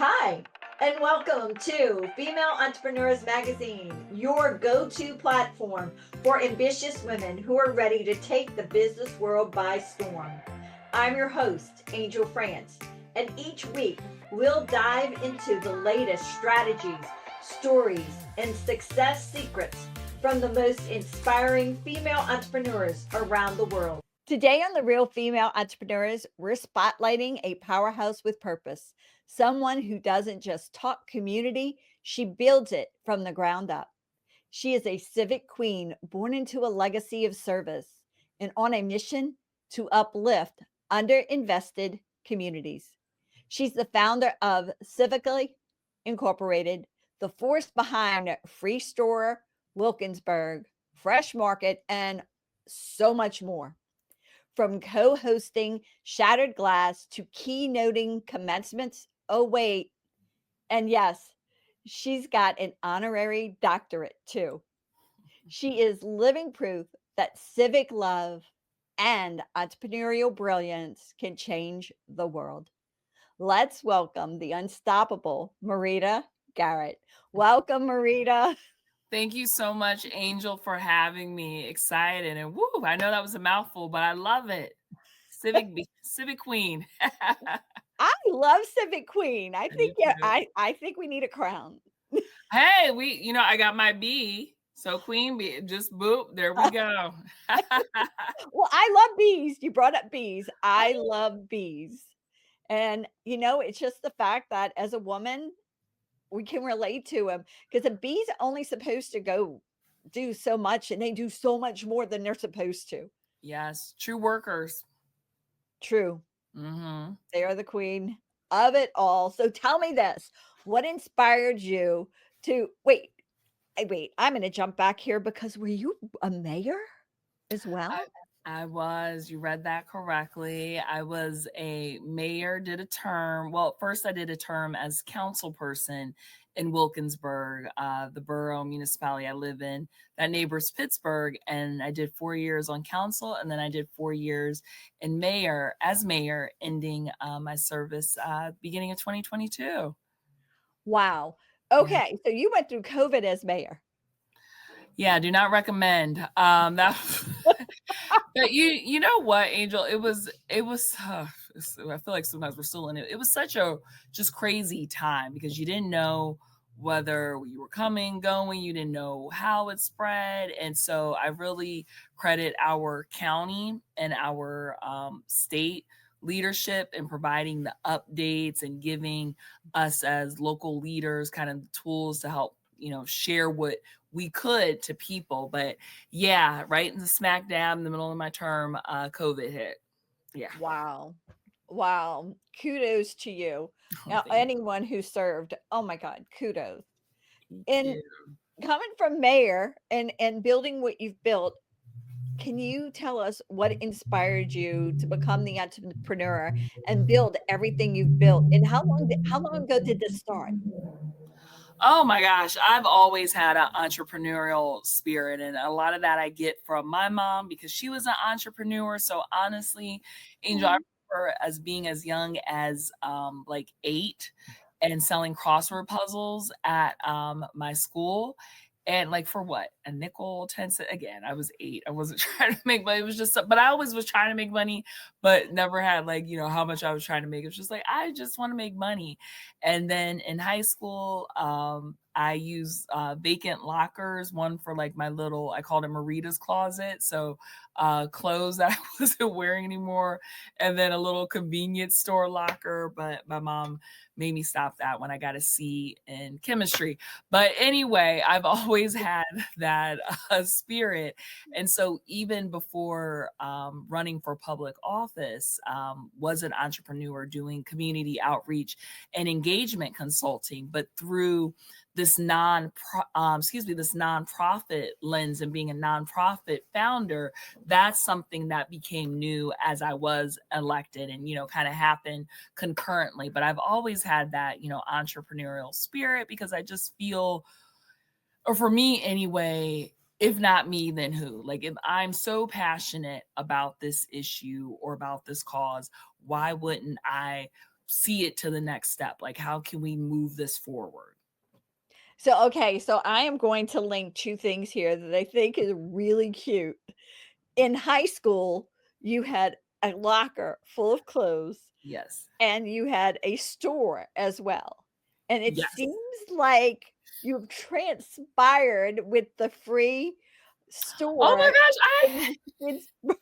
Hi, and welcome to Female Entrepreneurs Magazine, your go to platform for ambitious women who are ready to take the business world by storm. I'm your host, Angel France, and each week we'll dive into the latest strategies, stories, and success secrets from the most inspiring female entrepreneurs around the world. Today on The Real Female Entrepreneurs, we're spotlighting a powerhouse with purpose, someone who doesn't just talk community, she builds it from the ground up. She is a civic queen born into a legacy of service and on a mission to uplift underinvested communities. She's the founder of Civically Incorporated, the force behind Free Store, Wilkinsburg, Fresh Market, and so much more. From co hosting Shattered Glass to keynoting commencements. Oh, wait. And yes, she's got an honorary doctorate too. She is living proof that civic love and entrepreneurial brilliance can change the world. Let's welcome the unstoppable Marita Garrett. Welcome, Marita. Thank you so much, Angel, for having me. Excited and woo! I know that was a mouthful, but I love it. Civic Queen. I love Civic Queen. I I do think yeah, too. I think we need a crown. Hey, I got my B. So Queen Bee, just boop. There we go. Well, I love bees. You brought up bees. I love bees. And, it's just the fact that as a woman, we can relate to them because a bee's only supposed to go do so much and they do so much more than they're supposed to. Yes, true workers. True. Hmm. They are the queen of it all. So tell me this. What inspired you to wait, I'm going to jump back here because were you a mayor as well? I I was. You read that correctly. I was a mayor, did a term. Well, first I did a term as council person in Wilkinsburg, the borough municipality I live in. That neighbors Pittsburgh, and I did 4 years on council, and then I did 4 years in mayor as mayor, ending my service beginning of 2022. Wow. Yeah. Okay, so you went through COVID as mayor. Yeah, do not recommend. That but you know what, Angel? It was I feel like sometimes we're still in it. It was such a just crazy time because you didn't know whether you were coming, going, you didn't know how it spread. And so I really credit our county and our state leadership in providing the updates and giving us as local leaders kind of tools to help, share what we could to people. But yeah, right in the smack dab in the middle of my term, COVID hit. Yeah. Wow. Wow. Kudos to you. Oh, Now, thank anyone who served, oh my God, kudos. And you. coming from mayor and building what you've built, can you tell us what inspired you to become the entrepreneur and build everything you've built? And how long ago did this start? Oh my gosh, I've always had an entrepreneurial spirit, and a lot of that I get from my mom because she was an entrepreneur. So honestly, Angel, I Mhm. remember as being as young as like 8 and selling crossword puzzles at my school. And like for what? A nickel, 10 cents. Again, I was 8. I wasn't trying to make money. It was just, but I always was trying to make money, but never had like, how much I was trying to make. It was just like, I just want to make money. And then in high school, I used vacant lockers, one for like my little, I called it Marita's closet. So clothes that I wasn't wearing anymore. And then a little convenience store locker. But my mom made me stop that when I got a C in chemistry. But anyway, I've always had that spirit. And so even before running for public office, was an entrepreneur doing community outreach and engagement consulting, but through this this nonprofit lens and being a nonprofit founder, that's something that became new as I was elected and, kind of happened concurrently. But I've always had that, entrepreneurial spirit because I just feel, or for me anyway, if not me, then who? Like, if I'm so passionate about this issue or about this cause, why wouldn't I see it to the next step. Like, how can we move this forward? So, okay, so I am going to link 2 things here that I think is really cute. In high school, you had a locker full of clothes Yes. and you had a store as well. And it Yes. seems like you've transpired with the free Oh my store gosh, in Wilkinsburg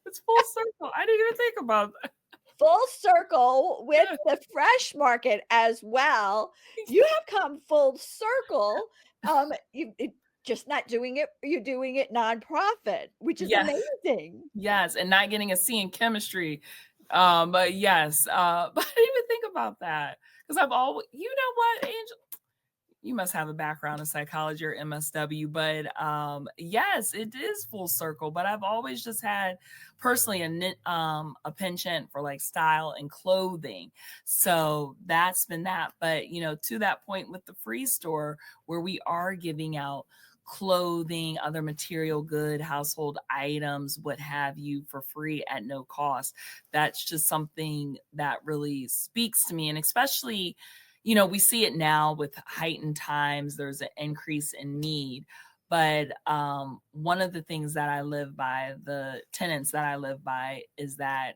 it's full circle. I didn't even think about that. full circle with Yeah. the fresh market as well. You have come full circle. You just not doing it, you're doing it nonprofit, which is Yes. amazing. Yes, and not getting a C in chemistry. But yes, but I didn't even think about that because I've always, you know what, Angel, you must have a background in psychology or MSW, but yes, it is full circle. But I've always just had personally a penchant for like style and clothing, so that's been that. But to that point with the free store, where we are giving out clothing, other material good, household items, what have you, for free at no cost. That's just something that really speaks to me. And especially, we see it now with heightened times, there's an increase in need. But one of the things that I live by, the tenets that I live by, is that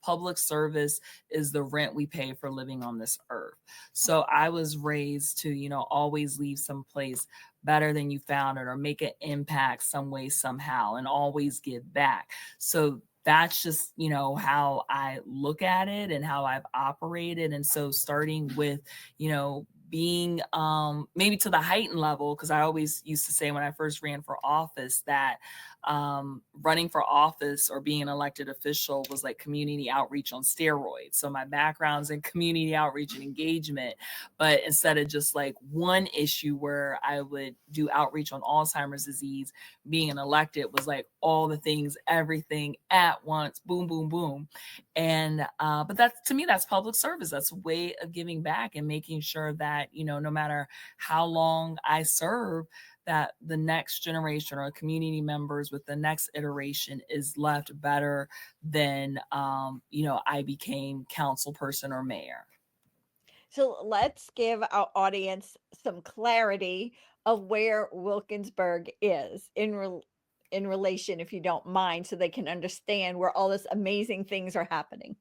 public service is the rent we pay for living on this earth. So I was raised to, always leave someplace better than you found it, or make an impact some way, somehow, and always give back. So that's just, how I look at it and how I've operated. And so starting with, being maybe to the heightened level, because I always used to say when I first ran for office that running for office or being an elected official was like community outreach on steroids. So my background's in community outreach and engagement, but instead of just like one issue where I would do outreach on Alzheimer's disease, being an elected was like all the things, everything at once, boom, boom, boom. And but that's, to me, that's public service. That's a way of giving back and making sure that, no matter how long I serve, that the next generation or community members with the next iteration is left better than I became council person or mayor. So let's give our audience some clarity of where Wilkinsburg is in relation, if you don't mind, so they can understand where all this amazing things are happening.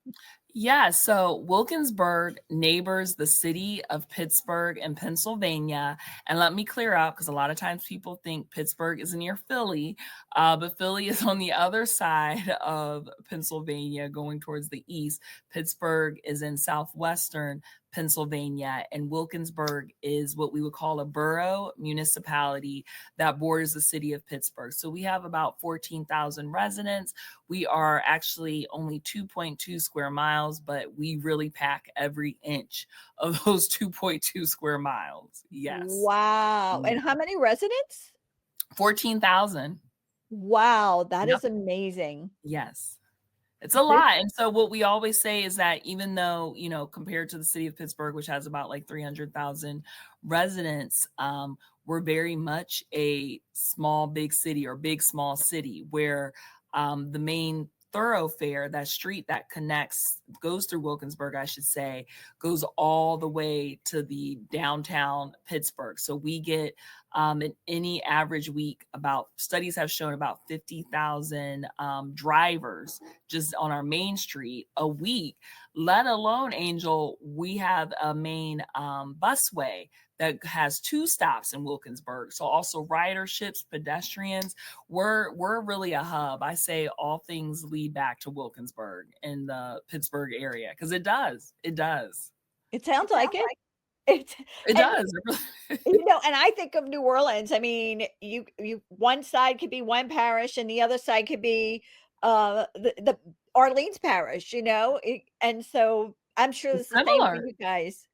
Yeah, so Wilkinsburg neighbors the city of Pittsburgh in Pennsylvania. And let me clear up, because a lot of times people think Pittsburgh is near Philly, but Philly is on the other side of Pennsylvania going towards the east. Pittsburgh is in southwestern Pennsylvania, and Wilkinsburg is what we would call a borough municipality that borders the city of Pittsburgh. So we have about 14,000 residents. We are actually only 2.2 square miles, but we really pack every inch of those 2.2 square miles. Yes. Wow. Yeah. And how many residents? 14,000. Wow, that Yep. is amazing. Yes. It's a lot. And so what we always say is that even though, compared to the city of Pittsburgh, which has about like 300,000 residents, we're very much a small, big city, or big, small city, where the main thoroughfare, that street that goes through Wilkinsburg, I should say, goes all the way to the downtown Pittsburgh. So we get in any average week, studies have shown about 50,000 drivers just on our main street a week, let alone, Angel, we have a main busway that has 2 stops in Wilkinsburg. So also riderships, pedestrians, we're really a hub. I say all things lead back to Wilkinsburg in the Pittsburgh area, because it does. It does. It sounds like it. It It and does. It really and I think of New Orleans. I mean, you one side could be one parish and the other side could be the Orleans parish, and so I'm sure it's it's the same for similar. you guys.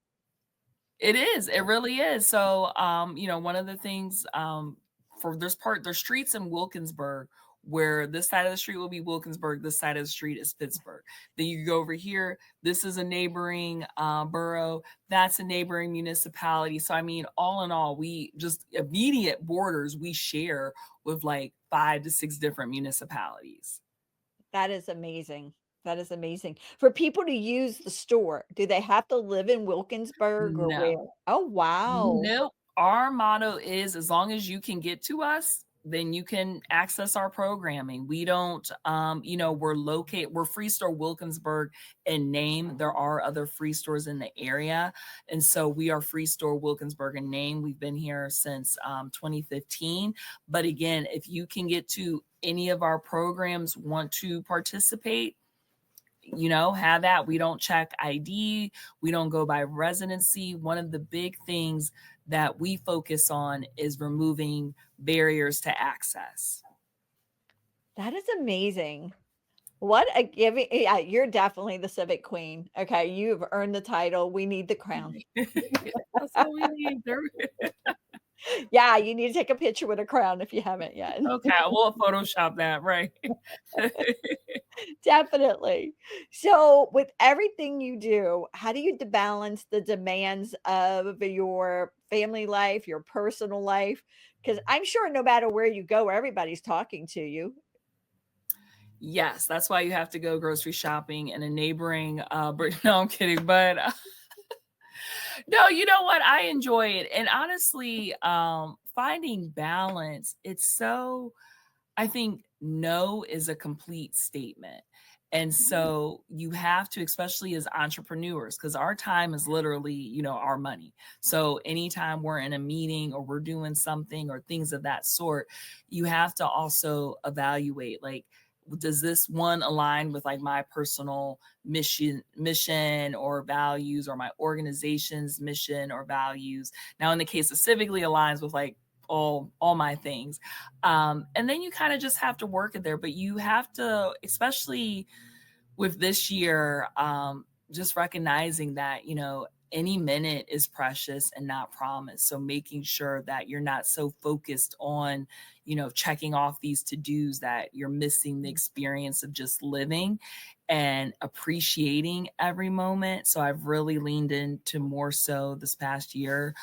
It is. It really is. So, one of the things, there's streets in Wilkinsburg where this side of the street will be Wilkinsburg, this side of the street is Pittsburgh. Then you go over here, this is a neighboring borough, that's a neighboring municipality. So, I mean, all in all, we just immediate borders we share with like 5 to 6 different municipalities. That is amazing. That is amazing. For people to use the store, do they have to live in Wilkinsburg or No. where? Oh, wow. Nope. Our motto is as long as you can get to us, then you can access our programming. We don't, we're Free Store Wilkinsburg in name. There are other free stores in the area. And so we are Free Store Wilkinsburg in name. We've been here since 2015. But again, if you can get to any of our programs, want to participate, have that. We don't check ID. We don't go by residency. One of the big things that we focus on is removing barriers to access. That is amazing. What a giving yeah, you're definitely the civic queen. Okay, you've earned the title. We need the crown. That's all we need. Yeah, you need to take a picture with a crown if you haven't yet. Okay, we'll Photoshop that, right? Definitely. So, with everything you do, how do you balance the demands of your family life, your personal life? Because I'm sure no matter where you go, everybody's talking to you. Yes, that's why you have to go grocery shopping in a neighboring no, I'm kidding, but no, you know what? I enjoy it. And honestly, finding balance, it's so I think no is a complete statement. And so you have to, especially as entrepreneurs, because our time is literally, our money. So anytime we're in a meeting or we're doing something or things of that sort, you have to also evaluate like, does this one align with like my personal mission or values or my organization's mission or values? Now, in the case of Civically aligns with like all my things. And then you kind of just have to work it there, but you have to, especially with this year, just recognizing that, any minute is precious and not promised. So making sure that you're not so focused on, checking off these to-dos that you're missing the experience of just living and appreciating every moment. So I've really leaned into more so this past year,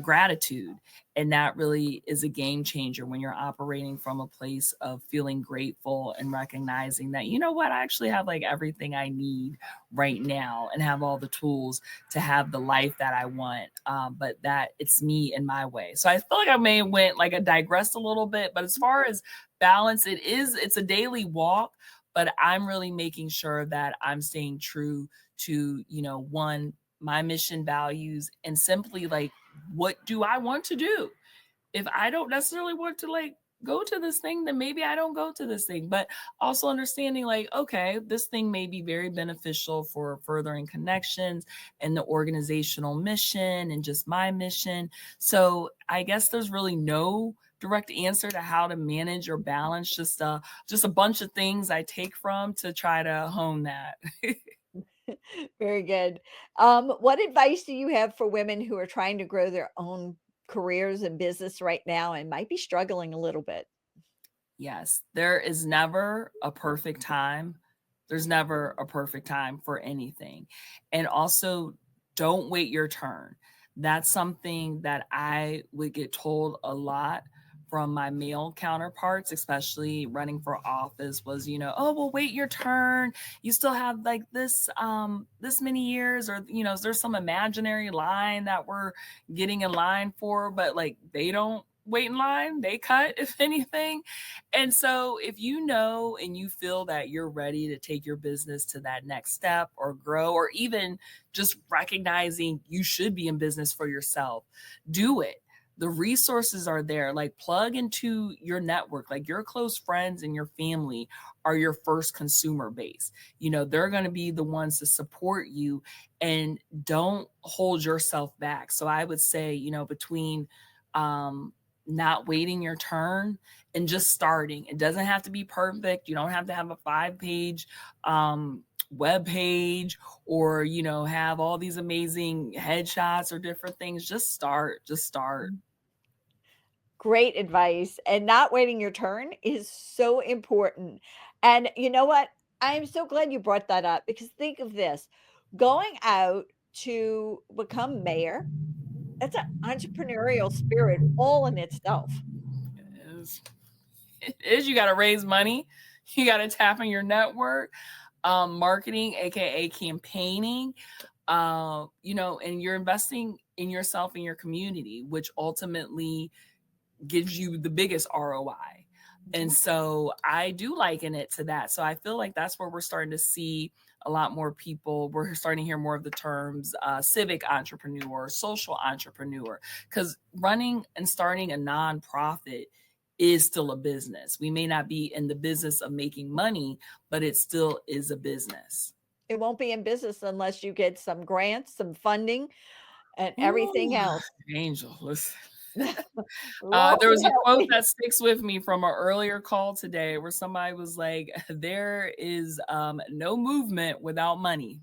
gratitude. And that really is a game changer when you're operating from a place of feeling grateful and recognizing that, you know what, I actually have like everything I need right now and have all the tools to have the life that I want. But that it's me in my way. So I feel like I may have went like I digressed a little bit, but as far as balance, it's a daily walk, but I'm really making sure that I'm staying true to, one, my mission values and simply like, what do I want to do? If I don't necessarily want to like go to this thing, then maybe I don't go to this thing. But also understanding like, okay, this thing may be very beneficial for furthering connections and the organizational mission and just my mission. So I guess there's really no direct answer to how to manage or balance just a bunch of things I take from to try to hone that. Very good. What advice do you have for women who are trying to grow their own careers and business right now and might be struggling a little bit? Yes, there is never a perfect time. There's never a perfect time for anything. And also, don't wait your turn. That's something that I would get told a lot from my male counterparts, especially running for office, was, oh, well, wait your turn. You still have like this many years, or, there's some imaginary line that we're getting in line for, but like they don't wait in line, they cut, if anything. And so if you know and you feel that you're ready to take your business to that next step or grow, or even just recognizing you should be in business for yourself, do it. The resources are there. Like plug into your network, like your close friends and your family are your first consumer base. They're going to be the ones to support you, and don't hold yourself back. So I would say, between not waiting your turn and just starting. It doesn't have to be perfect. You don't have to have a 5-page web page or, have all these amazing headshots or different things. Just start. Great advice. And not waiting your turn is so important. And you know what? I'm so glad you brought that up because think of this going out to become mayor, that's an entrepreneurial spirit all in itself. It is you got to raise money. You got to tap in your network. Marketing, aka campaigning, and you're investing in yourself and your community, which ultimately gives you the biggest ROI. And so I do liken it to that. So I feel like that's where we're starting to see a lot more people. We're starting to hear more of the terms civic entrepreneur, social entrepreneur, because running and starting a nonprofit is still a business. We may not be in the business of making money, but it still is a business. It won't be in business unless you get some grants, some funding, and everything Ooh, else. Angel, listen. Lord There was a help quote me. that sticks with me from an earlier call today where somebody was like, there is no movement without money.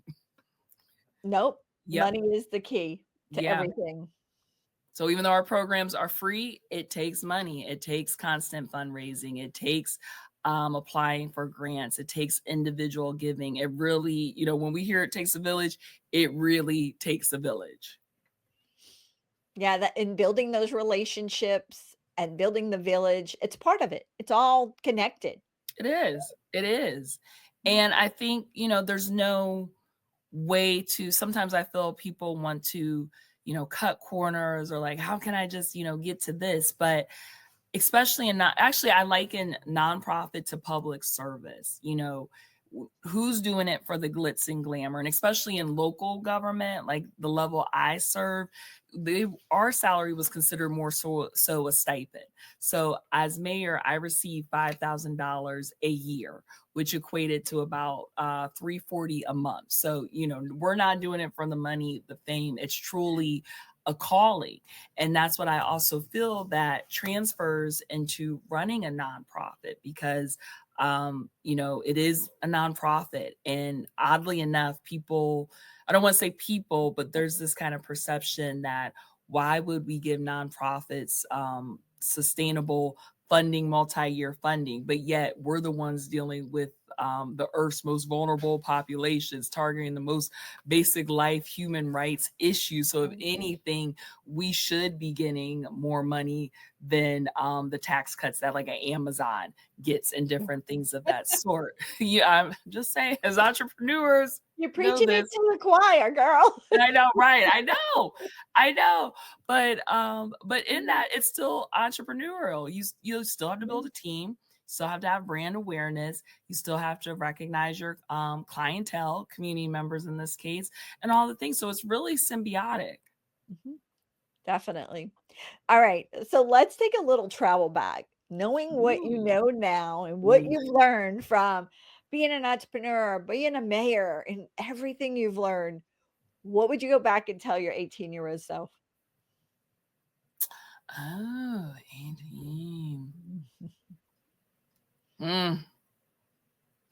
Nope. Yep. Money is the key to Yeah. everything. So even though our programs are free, it takes money. It takes constant fundraising. It takes applying for grants. It takes individual giving. It really, when we hear it takes a village, it really takes a village. Yeah, that in building those relationships and building the village, it's part of it. It's all connected. It is. It is. And I think, there's no way to, sometimes I feel people want to, cut corners or like, how can I just, get to this? But especially in not actually, I liken nonprofit to public service. Who's doing it for the glitz and glamour, and especially in local government, like the level I serve, our salary was considered more so a stipend. So as mayor, I received $5,000 a year, which equated to about $340 a month. So we're not doing it for the money, the fame. It's truly a calling. And that's what I also feel that transfers into running a nonprofit, because it is a nonprofit. And oddly enough, people, I don't want to say people, but there's this kind of perception that why would we give nonprofits sustainable funding, multi-year funding, but yet we're the ones dealing with the Earth's most vulnerable populations, targeting the most basic life, human rights issues. So if anything, we should be getting more money than the tax cuts that like an Amazon gets and different things of that sort. Yeah, I'm just saying, as entrepreneurs, You're know preaching it this. to the choir, girl. I know, right? I know. But in that, it's still entrepreneurial. You still have to build a team. Still have to have brand awareness. You still have to recognize your clientele, community members in this case, and all the things. So it's really symbiotic. Definitely. All right. So let's take a little travel back. Knowing what you Ooh, know now and what ooh. you've learned from being an entrepreneur, being a mayor, and everything you've learned, what would you go back and tell your 18-year-old self? Oh, 18. Mm.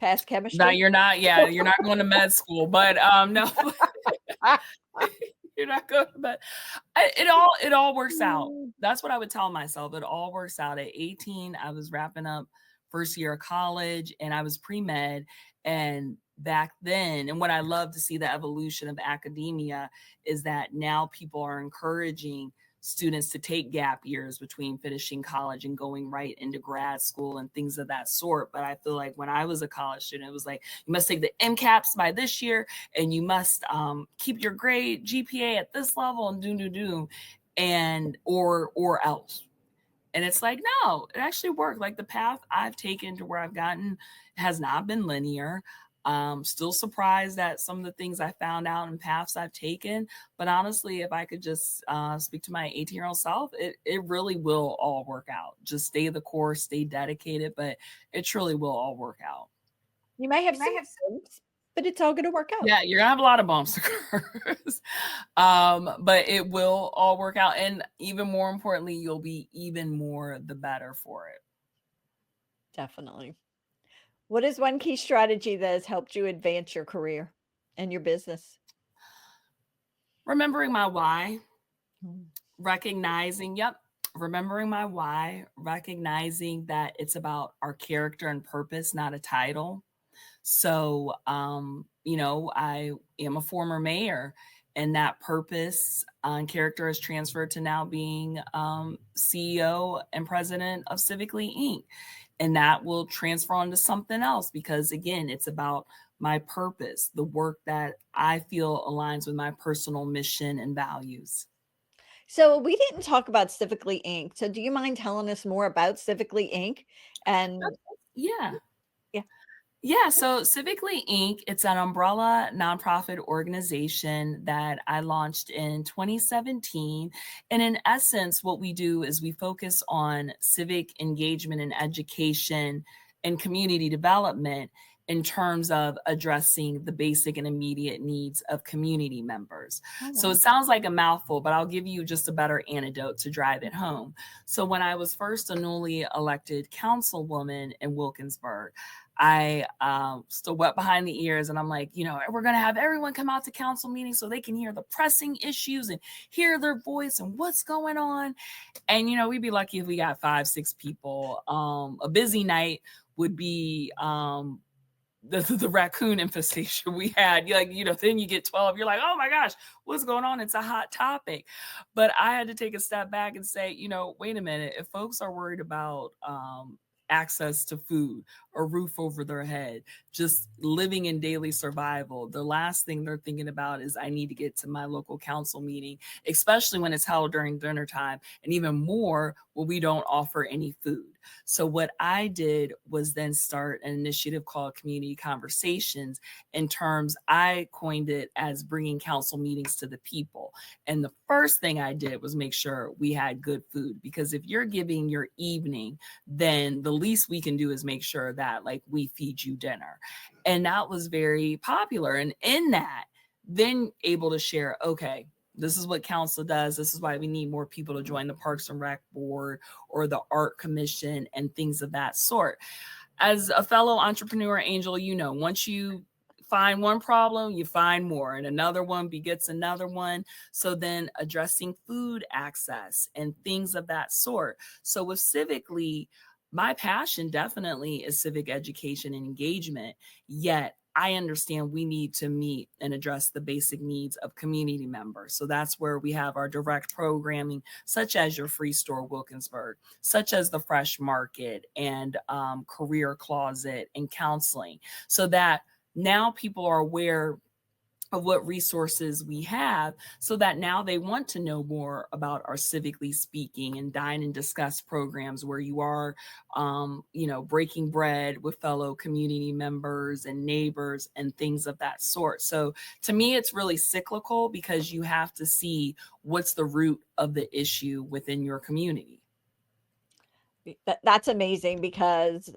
Past No, chemistry? you're not. Yeah, you're not going to med school, but no, you're not going to med. It all works out. That's what I would tell myself. It all works out. At 18, I was wrapping up first year of college, and I was pre-med. And back then, and what I love to see the evolution of academia is that now people are encouraging students to take gap years between finishing college and going right into grad school and things of that sort. But I feel like when I was a college student, it was like, you must take the MCAPs by this year, and you must keep your grade GPA at this level, and do, and or else. And it's like, no, it actually worked. Like the path I've taken to where I've gotten has not been linear. Still surprised at some of the things I found out and paths I've taken. But honestly, if I could just speak to my 18-year-old self, it really will all work out. Just stay the course, stay dedicated, but it truly will all work out. You may have some bumps, but it's all going to work out. Yeah, you're gonna have a lot of bumps occurs. But it will all work out. And even more importantly, you'll be even more the better for it. Definitely. What is one key strategy that has helped you advance your career and your business? Remembering my why, Mm. remembering my why, recognizing that it's about our character and purpose, not a title. So, I am a former mayor, and that purpose and character has transferred to now being CEO and president of Civically Inc. And that will transfer onto something else, because again, it's about my purpose, the work that I feel aligns with my personal mission and values. So we didn't talk about Civically Inc. So do you mind telling us more about Civically Inc. And Yeah. yeah. Yeah, so Civically Inc., it's an umbrella nonprofit organization that I launched in 2017. And in essence, what we do is we focus on civic engagement and education and community development in terms of addressing the basic and immediate needs of community members. Oh, So it wow. sounds like a mouthful, but I'll give you just a better anecdote to drive it home. So when I was first a newly elected councilwoman in Wilkinsburg, I still wet behind the ears, and I'm like, we're going to have everyone come out to council meetings so they can hear the pressing issues and hear their voice and what's going on. And, we'd be lucky if we got 5, 6 people. A busy night would be the raccoon infestation we had. Then you get 12, you're like, oh my gosh, what's going on? It's a hot topic. But I had to take a step back and say, wait a minute, if folks are worried about access to food, a roof over their head, just living in daily survival, the last thing they're thinking about is I need to get to my local council meeting, especially when it's held during dinner time, and even more when we don't offer any food. So what I did was then start an initiative called Community Conversations. In terms, I coined it as bringing council meetings to the people. And the first thing I did was make sure we had good food, because if you're giving your evening, then the least we can do is make sure that we feed you dinner. And that was very popular. And in that, then able to share, okay, this is what council does. This is why we need more people to join the Parks and Rec board or the art commission and things of that sort. As a fellow entrepreneur, Angel, once you find one problem, you find more, and another one begets another one. So then addressing food access and things of that sort. So with Civically, my passion definitely is civic education and engagement, yet I understand we need to meet and address the basic needs of community members. So that's where we have our direct programming, such as your free store Wilkinsburg, such as the fresh market and career closet and counseling, so that now people are aware of what resources we have, so that now they want to know more about our Civically Speaking and Dine and Discuss programs, where you are, breaking bread with fellow community members and neighbors and things of that sort. So to me, it's really cyclical, because you have to see what's the root of the issue within your community. That's amazing because,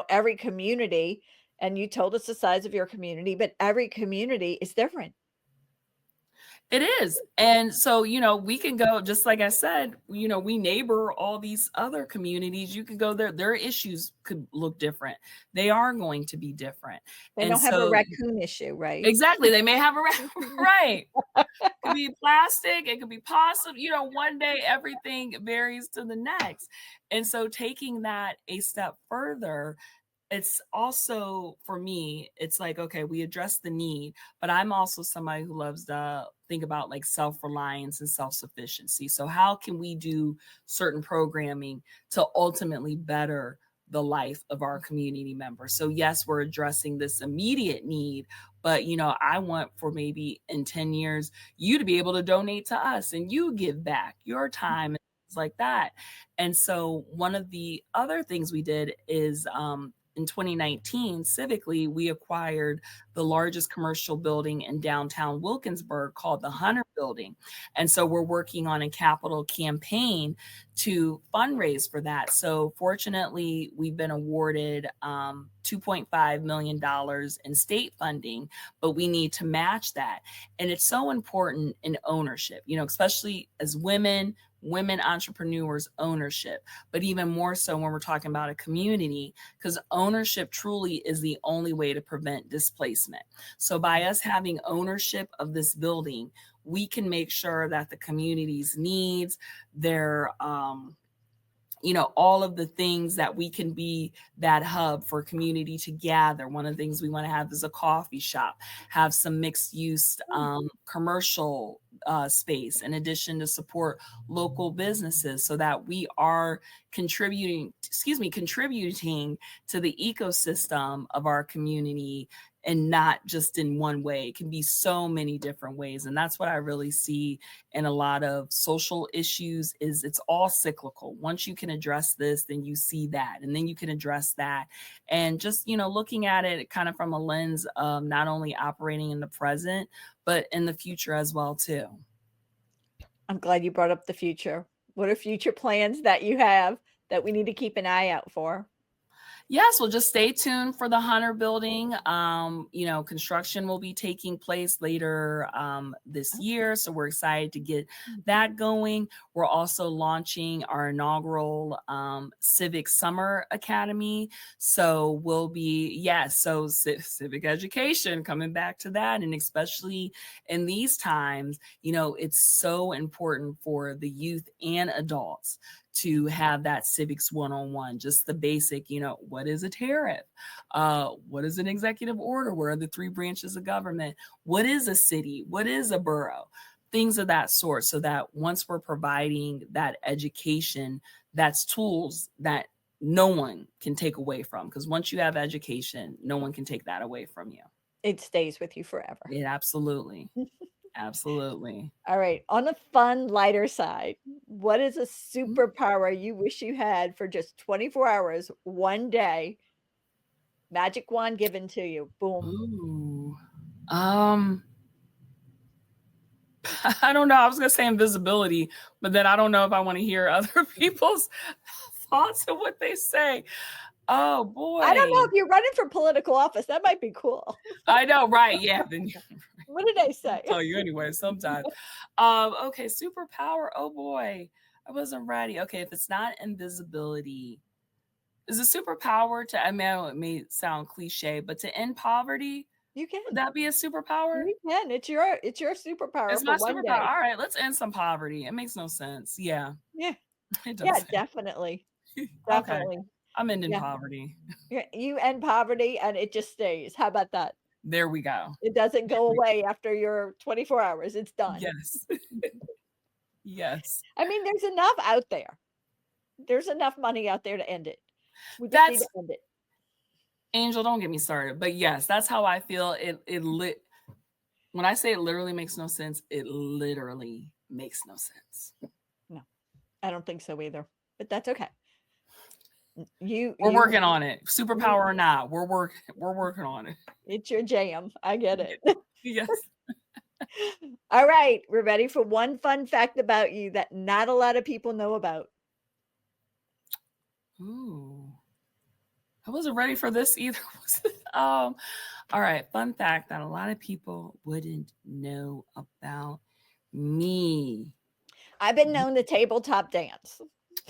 every community, and you told us the size of your community, but every community is different. It is. And so, we can go, just like I said, we neighbor all these other communities. You can go there. Their issues could look different. They are going to be different. They And don't have a so, raccoon issue, right? exactly, they may have a, right. It could be plastic. It could be possum. One day everything varies to the next. And so taking that a step further, it's also, for me, it's like, okay, we address the need, but I'm also somebody who loves to think about self-reliance and self-sufficiency. So how can we do certain programming to ultimately better the life of our community members? So yes, we're addressing this immediate need, but I want, for maybe in 10 years, you to be able to donate to us and you give back your time and things like that. And so one of the other things we did is, in 2019, Civically, we acquired the largest commercial building in downtown Wilkinsburg, called the Hunter Building. And so we're working on a capital campaign to fundraise for that. So fortunately, we've been awarded $2.5 million in state funding, but we need to match that. And it's so important in ownership, especially as women entrepreneurs, ownership, but even more so when we're talking about a community, because ownership truly is the only way to prevent displacement. So by us having ownership of this building, we can make sure that the community's needs, their all of the things that we can be that hub for community to gather. One of the things we want to have is a coffee shop, have some mixed use commercial space, in addition to support local businesses, so that we are contributing to the ecosystem of our community, and not just in one way. It can be so many different ways. And that's what I really see in a lot of social issues, is it's all cyclical. Once you can address this, then you see that, and then you can address that. And just, looking at it kind of from a lens of not only operating in the present, but in the future as well too. I'm glad you brought up the future. What are future plans that you have that we need to keep an eye out for? Yes, well, just stay tuned for the Hunter building. Construction will be taking place later this year. So we're excited to get that going. We're also launching our inaugural Civic Summer Academy. So we'll be, civic education, coming back to that. And especially in these times, it's so important for the youth and adults to have that civics one-on-one, just the basic, what is a tariff? What is an executive order? Where are the three branches of government? What is a city? What is a borough? Things of that sort, so that once we're providing that education, that's tools that no one can take away from. Because once you have education, no one can take that away from you. It stays with you forever. Yeah, absolutely. Absolutely. All right. On a fun, lighter side, what is a superpower you wish you had for just 24 hours, one day? Magic wand given to you. Boom. Ooh. I don't know. I was going to say invisibility, but then I don't know if I want to hear other people's thoughts of what they say. Oh, boy. I don't know if you're running for political office. That might be cool. I know, right? Yeah. Then what did I say? I'll tell you anyway sometime. Okay, superpower. Oh, boy. I wasn't ready. Okay, if it's not invisibility, is a superpower to, I know it may sound cliche, but to end poverty? You can. Would that be a superpower? You can. It's your superpower. It's my superpower. All right, let's end some poverty. It makes no sense. Yeah. Yeah. It does. Yeah, definitely. Definitely. Okay. I'm ending poverty. You end poverty and it just stays. How about that? There we go. It doesn't go away after your 24 hours. It's done. Yes. Yes. I mean, there's enough out there. There's enough money out there to end it. We just need to end it. Angel, don't get me started. But yes, that's how I feel. When I say it literally makes no sense, it literally makes no sense. No, I don't think so either. But that's okay. We're working on it. Superpower or not, we're working on it. It's your jam. I get it. Yes. All right, we're ready for one fun fact about you that not a lot of people know about. Ooh, I wasn't ready for this either. All right, fun fact that a lot of people wouldn't know about me. I've been known to tabletop dance.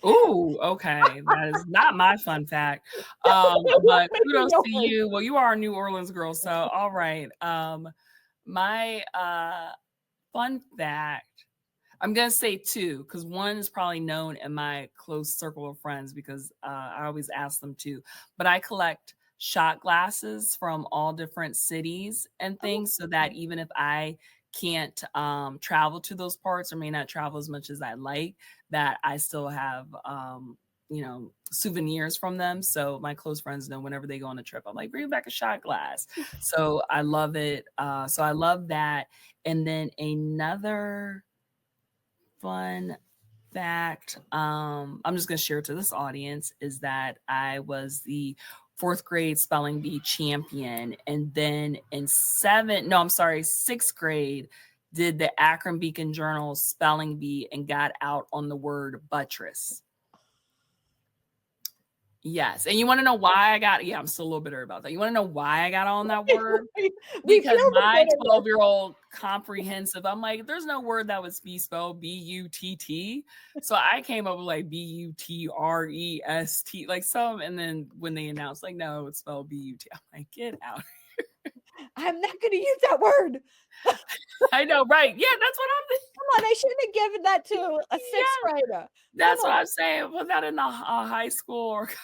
Oh, okay. That is not my fun fact. But kudos to you. Well, you are a New Orleans girl, so all right. My fun fact, I'm gonna say two, because one is probably known in my close circle of friends, because I always ask them to. But I collect shot glasses from all different cities and things, so that even if I can't travel to those parts, or may not travel as much as I like, that I still have souvenirs from them. So my close friends know whenever they go on a trip, I'm like, bring back a shot glass. So I love it. So I love that. And then another fun fact, I'm just going to share it to this audience, is that I was the 4th grade spelling bee champion. And then in 6th grade, did the Akron Beacon Journal spelling bee and got out on the word buttress. Yes. And you want to know why I'm still a little bitter about that. You want to know why I got on that word? Because my 12-year-old comprehensive, I'm like, there's no word that would be spelled B-U-T-T. So I came up with like B-U-T-R-E-S-T, like some. And then when they announced, like, no, it's spelled B-U-T, I'm like, get out. I'm not going to use that word. I know, right? Yeah, that's what I'm thinking. Come on, I shouldn't have given that to a 6th grader. That's what I'm saying. Put that in a high school or college.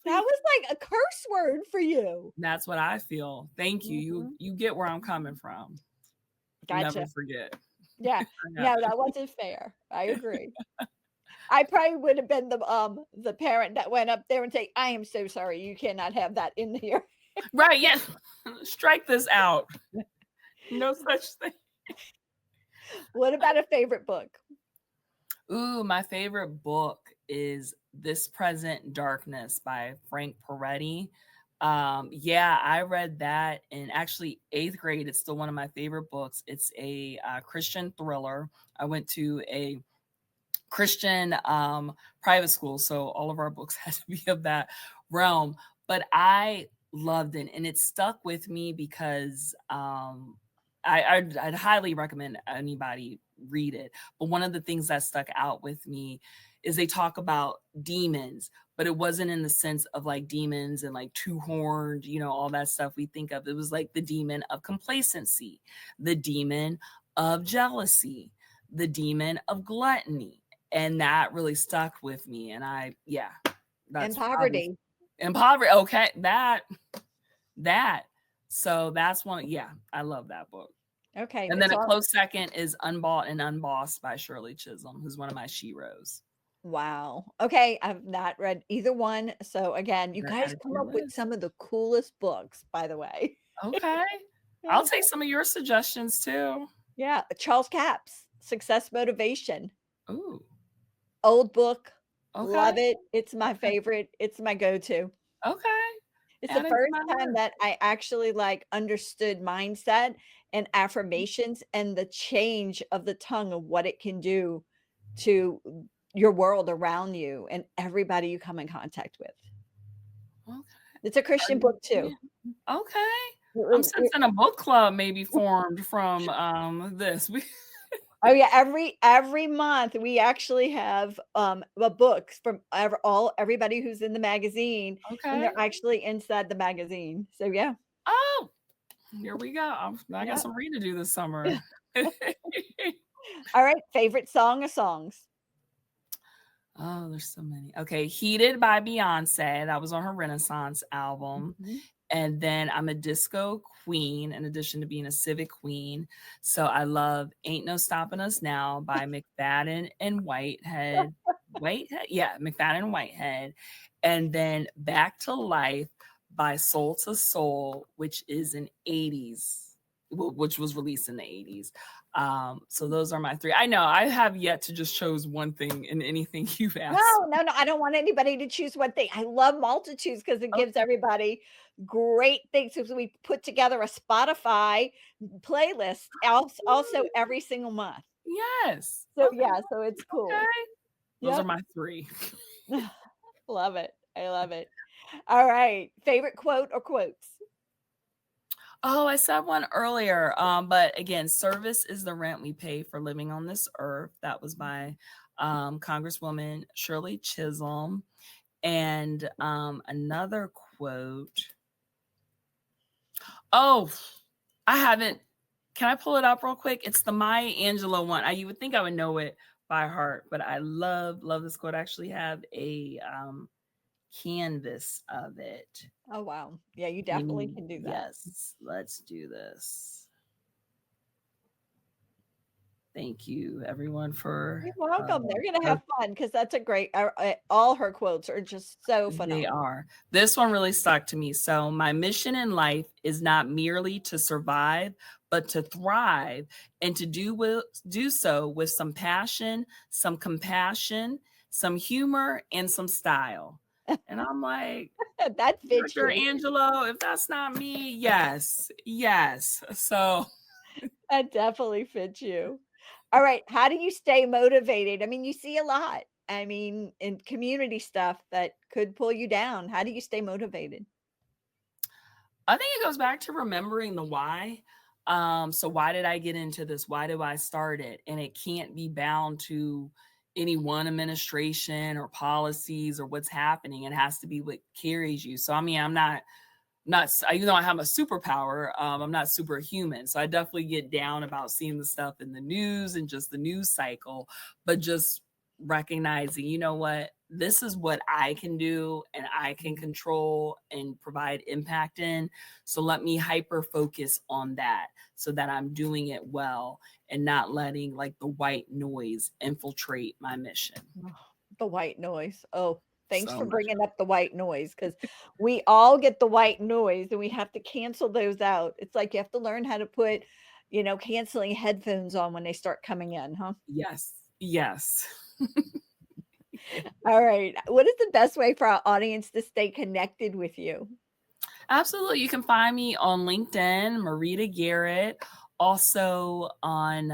That was like a curse word for you. That's what I feel. Thank you. You get where I'm coming from. Gotcha. Never forget. Yeah. Yeah. No, that wasn't fair. I agree. I probably would have been the parent that went up there and say, "I am so sorry, you cannot have that in here." Right, yeah. Strike this out. No such thing. What about a favorite book? Ooh, my favorite book is This Present Darkness by Frank Peretti. Yeah, I read that in actually 8th grade. It's still one of my favorite books. It's a Christian thriller. I went to a Christian private school, so all of our books had to be of that realm. But I loved it, and it stuck with me because I'd highly recommend anybody read it. But one of the things that stuck out with me is they talk about demons, but it wasn't in the sense of like demons and like two horned, all that stuff we think of. It was like the demon of complacency, the demon of jealousy, the demon of gluttony. And that really stuck with me. And And that's probably poverty. in poverty. Okay, that. So that's one. Yeah, I love that book. Okay, And then it's a all close second is Unbought and Unbossed by Shirley Chisholm, who's one of my sheroes. wow. Okay, I've not read either one. So again, you Gotta guys add it to come your up with list. some of the coolest books, by the way. Okay. I'll Yeah. take some of your suggestions too. Yeah, Charles Capps, Success Motivation. Ooh, Old book, okay. love it. It's my Okay. favorite. It's my go-to. Okay. It's the Add it to first my time list. that I actually, like, understood mindset and affirmations and the change of the tongue of what it can do to your world around you and everybody you come in contact with. Okay. It's a Are Christian you book too. okay. I'm It sensing a book club maybe formed from this. Oh, yeah, every month, we actually have, books from everybody who's in the magazine, and Okay. they're actually inside the magazine. So, yeah. Oh, here we go. I got Yeah. some reading to do this summer. Alright, favorite song or songs? Oh, there's so many. Okay, Heated by Beyonce. That was on her Renaissance album. Mhm. And then I'm a disco queen in addition to being a civic queen. So I love Ain't No Stopping Us Now by McFadden and Whitehead. Whitehead? Yeah, McFadden and Whitehead. And then Back to Life by Soul to Soul, which is an 80s, which was released in the 80s. So those are my three. I know I have yet to just chose one thing in anything you've No, asked. no, no, I don't want anybody to choose one thing. I love multitudes because it gives Okay. everybody great things. So we put together a Spotify playlist also every single month. Yes. So, Okay. yeah, so it's Okay. cool. Those are Yep. my three. Love it. I love it. All right. Favorite quote or quotes? Oh, I said one earlier. But again, service is the rent we pay for living on this earth. That was by Congresswoman Shirley Chisholm. And another quote. Oh, I haven't. Can I pull it up real quick? It's the Maya Angelou one. You would think I would know it by heart, but I love this quote. I actually have a canvas of it. Oh, wow. Yeah, you definitely can do that. Yes, let's do this. Thank you, everyone, for You're welcome. They're gonna uh, have fun because that's a great all her quotes are just so they phenomenal. are. This one really stuck to me. So, my mission in life is not merely to survive, but to thrive and to do so with some passion, some compassion, some humor, and some style. And I'm like, That fits Dr. you. Angelo, if that's not me, yes, yes. So, That definitely fits you. All right, how do you stay motivated? I mean, you see a lot. I mean, in community stuff that could pull you down. How do you stay motivated? I think it goes back to remembering the why. So why did I get into this? Why do I start it? And it can't be bound to any one administration or policies or what's happening. It has to be what carries you. So I mean, I'm not even though I have a superpower, I'm not superhuman. So I definitely get down about seeing the stuff in the news and just the news cycle, but just recognizing, you know what, this is what I can do and I can control and provide impact in. So let me hyper focus on that so that I'm doing it well and not letting like the white noise infiltrate my mission. Oh, the white noise. Oh, thanks So for much. bringing up the white noise because we all get the white noise and we have to cancel those out. It's like you have to learn how to put, canceling headphones on when they start coming in, huh? Yes. Yes. All right. What is the best way for our audience to stay connected with you? Absolutely. You can find me on LinkedIn, Marita Garrett. Also on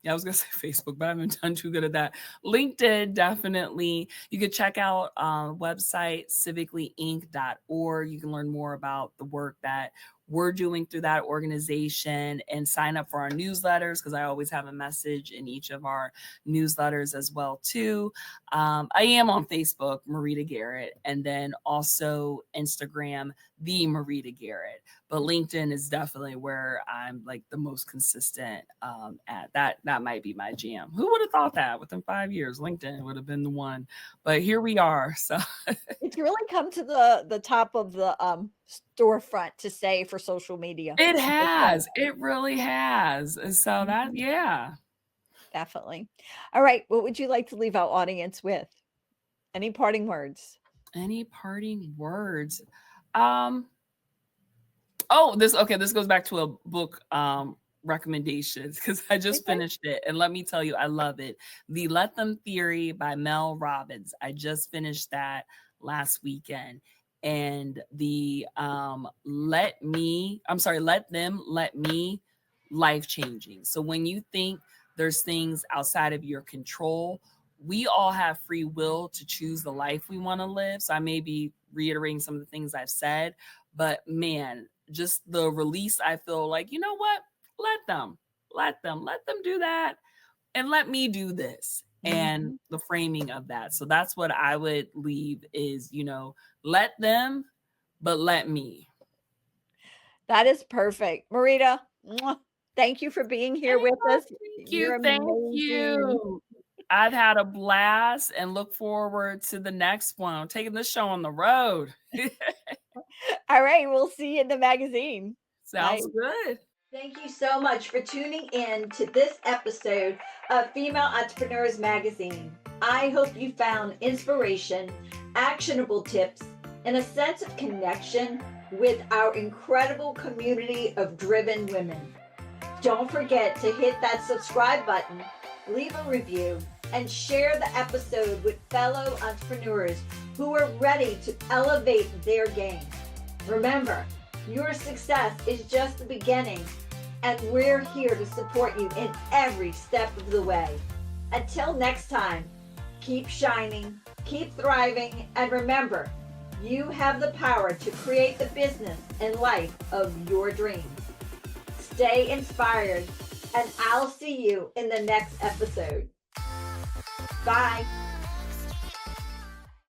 yeah, I was gonna say Facebook, but I haven't done too good at that. LinkedIn, definitely. You could check out website civicallyinc.org. You can learn more about the work that we're doing through that organization and sign up for our newsletters because I always have a message in each of our newsletters as well too. I am on Facebook, Marita Garrett, and then also Instagram, the Marita Garrett. But LinkedIn is definitely where I'm like the most consistent at. That might be my jam. Who would have thought that within 5 years, LinkedIn would have been the one? But here we are. So It's really come to the top of the storefront to say for social media. it has. It really has. And so that, Mhm. yeah. Definitely. All right. What would you like to leave our audience with? Any parting words? Any parting words? Um, this goes back to a book recommendations because I just Okay. finished it. And let me tell you, I love it. The Let Them Theory by Mel Robbins. I just finished that last weekend. And the let them, let me, life changing. So when you think there's things outside of your control, we all have free will to choose the life we want to live. So I may be reiterating some of the things I've said, but man, just the release, I feel like, you know what? Let them do that and let me do this. And Mhm. the framing of that. So that's what I would leave is, let them, but let me. That is perfect. Marita, mwah, thank you for being here with us. Thank you. You're Thank amazing. you. I've had a blast and look forward to the next one. I'm taking this show on the road. All right. We'll see you in the magazine. Bye. Sounds good. Thank you so much for tuning in to this episode of Female Entrepreneurs Magazine. I hope you found inspiration, actionable tips, and a sense of connection with our incredible community of driven women. Don't forget to hit that subscribe button, leave a review, and share the episode with fellow entrepreneurs who are ready to elevate their game. Remember, your success is just the beginning, and we're here to support you in every step of the way. Until next time, keep shining, keep thriving, and remember, you have the power to create the business and life of your dreams. Stay inspired, and I'll see you in the next episode. Bye.